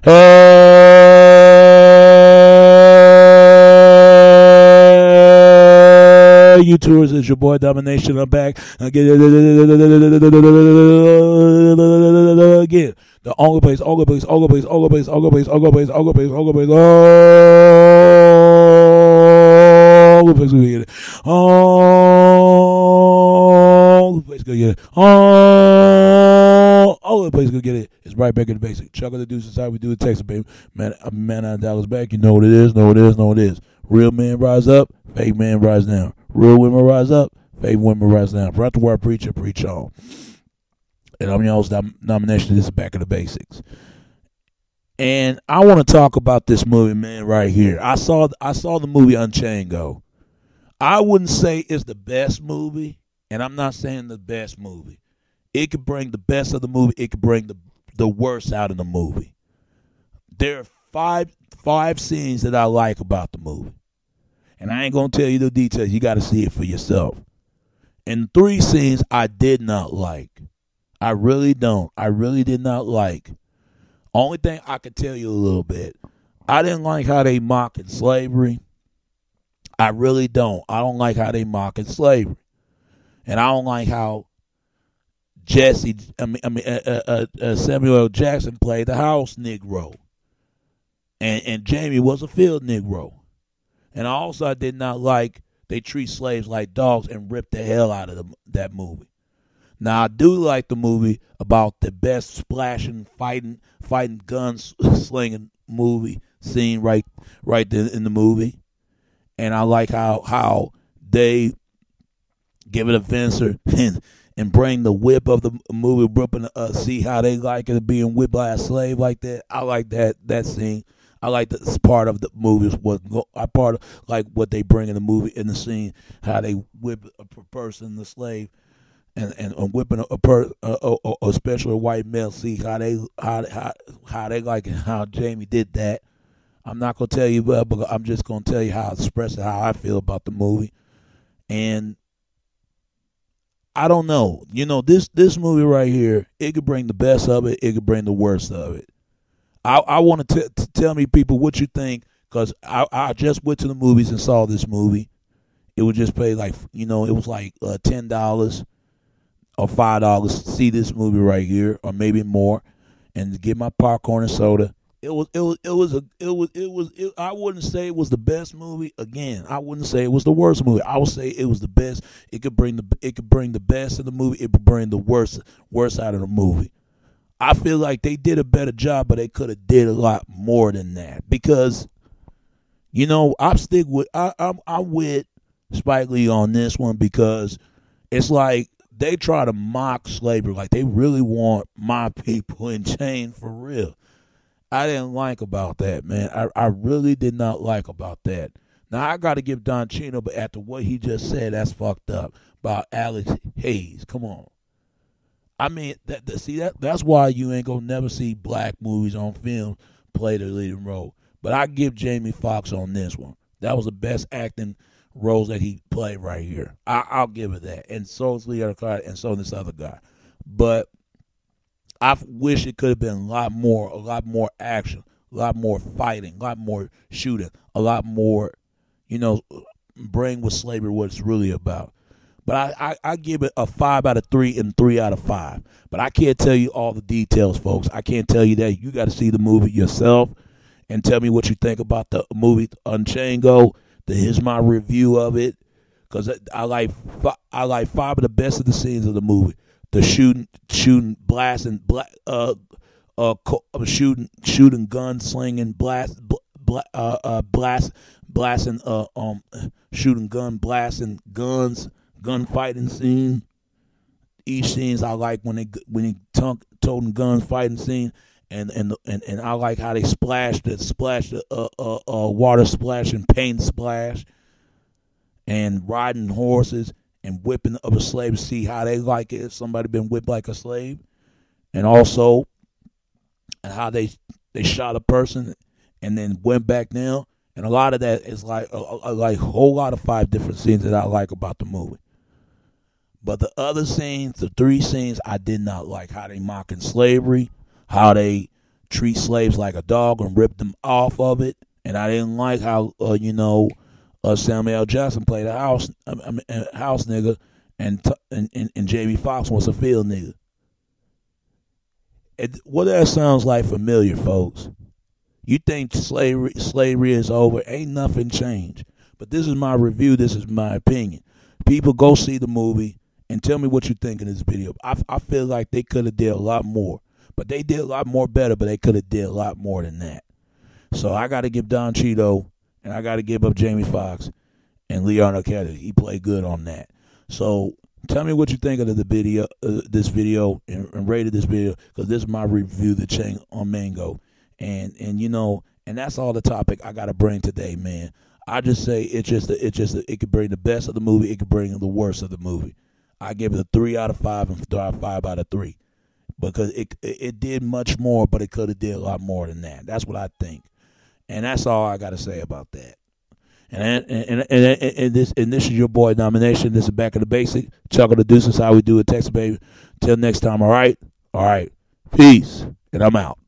Hey, YouTubers, it's your boy Domination. I'm back again. The only place, only place, only place, only place, only place, only place, only place, only place, only place gonna get it. Only place gonna get it. Only place gonna get it. It's right back in the basic. Chuck of the Deuce is how we do it. Texas, baby. Man, I'm a man out of Dallas back. You know what it is. Know what it is. Know what it is. Real men rise up. Fake men rise down. Real women rise up. Fake women rise down. Brought to where I preach on. And I'm your host, Nomination. This is Back in the Basics. And I want to talk about this movie, man, right here. I saw the movie Unchained go. I wouldn't say it's the best movie, and I'm not saying the best movie. It could bring the best of the movie. It could bring the worst out of the movie. There are five scenes that I like about the movie. And I ain't going to tell you the details. You got to see it for yourself. And 3 scenes I did not like. I really don't. I really did not like. Only thing I could tell you a little bit. I didn't like how they mocked slavery. I really don't. I don't like how they mocked slavery. And I don't like how Samuel L. Jackson played the house Negro. And Jamie was a field Negro. And also I did not like they treat slaves like dogs and rip the hell out of that movie. Now, I do like the movie about the best splashing, fighting guns slinging movie scene right there in the movie. And I like how they give it a venture and bring the whip of the movie, whipping, see how they like it being whipped by a slave like that. I like that scene. I like this part of the movie. I part of like what they bring in the movie in the scene, how they whip a person, the slave. And whipping especially a white male, see how they like it, how Jamie did that. I'm not gonna tell you, but I'm just gonna tell you how I express it, how I feel about the movie. And I don't know, this movie right here, it could bring the best of it, it could bring the worst of it. I want to tell me, people, what you think, because I just went to the movies and saw this movie. It was just paid like it was like $10. Or $5 to see this movie right here, or maybe more, and to get my popcorn and soda. I wouldn't say it was the best movie. Again, I wouldn't say it was the worst movie. I would say it was the best. It could bring the best of the movie. It could bring the worst out of the movie. I feel like they did a better job, but they could have did a lot more than that. Because, I'm with Spike Lee on this one, because it's like they try to mock slavery, like they really want my people in chains for real. I didn't like about that, man. I really did not like about that. Now, I got to give Don Chino, but after what he just said, that's fucked up about Alex Hayes. Come on. I mean, that's why you ain't going to never see black movies on film play the leading role. But I give Jamie Foxx on this one. That was the best acting roles that he played right here. I'll give it that. And so is Leo Card, and so is this other guy. But I wish it could have been a lot more action, a lot more fighting, a lot more shooting, a lot more, bring with slavery what it's really about. But I give it a 5 out of 3 and 3 out of 5. But I can't tell you all the details, folks. I can't tell you that. You got to see the movie yourself and tell me what you think about the movie Unchained. Here's my review of it, because I like 5 of the best of the scenes of the movie. The shooting, blasting, shooting, gun slinging, shooting, blasting guns, gunfighting scene. Each scenes I like when he toting guns fighting scene. And I like how they splash the water splash and paint splash, and riding horses and whipping up a slave to see how they like it if somebody been whipped like a slave, and also and how they shot a person and then went back down. And a lot of that is like a whole lot of 5 different scenes that I like about the movie. But the other scenes, the 3 scenes, I did not like. How they mocking slavery, how they treat slaves like a dog and rip them off of it. And I didn't like how Samuel L. Jackson played a house nigga, and Jamie Foxx was a field nigga. What that sounds like familiar, folks. You think slavery is over? Ain't nothing changed. But this is my review. This is my opinion. People, go see the movie and tell me what you think of this video. I feel like they could have did a lot more. But they did a lot more better, but they could have did a lot more than that. So I got to give Don Cheadle, and I got to give up Jamie Foxx and Leonardo DiCaprio. He played good on that. So tell me what you think of the video, this video, and rated this video, because this is my review, the chain on Mango. And that's all the topic I got to bring today, man. I just say it could bring the best of the movie. It could bring the worst of the movie. I give it a 3 out of 5 and 5 out of 3. Because it did much more, but it could have did a lot more than that. That's what I think, and that's all I got to say about that. And this is your boy Nomination. This is Back of the Basic. Chuckle the Deuces, how we do it, Texas baby. Till next time, all right, peace, and I'm out.